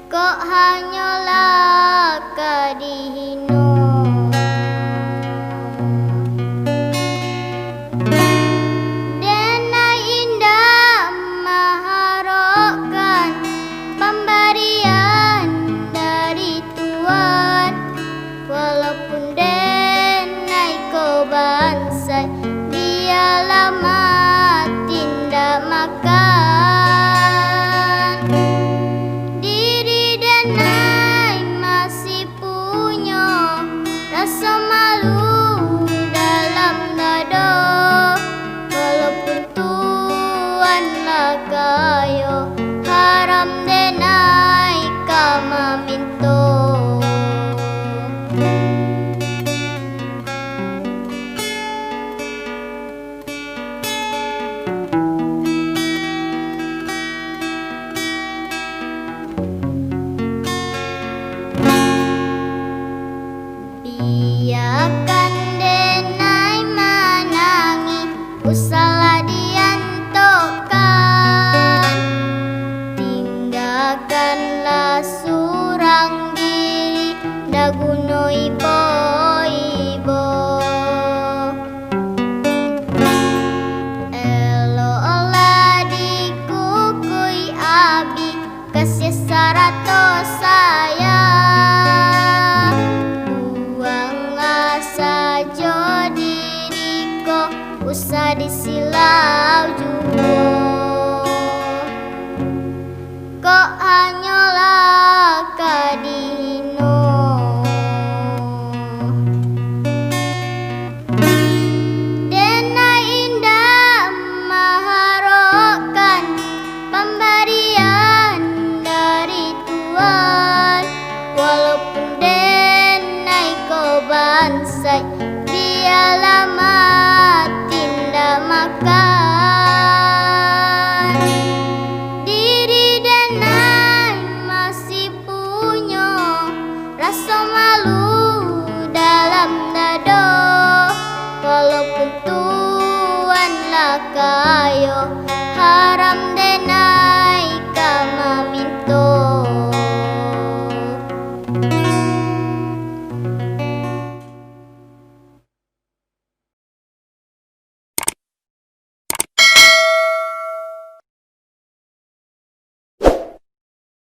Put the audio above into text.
kok hanyalah kadihino. Denai indah mengharapkan pemberian dari Tuhan, walaupun denai kau bansai, dia lama tidak makan. Diri denai masih punya rasa malu dalam dada, walaupun Tuhan lah kaya, haram denai kama minto. Biarkan denai menangi, usahlah diantokan. Tinggalkanlah surang diri, dah guna ibo-ibo. Eloklah dikukui abi, kasih sarato saya.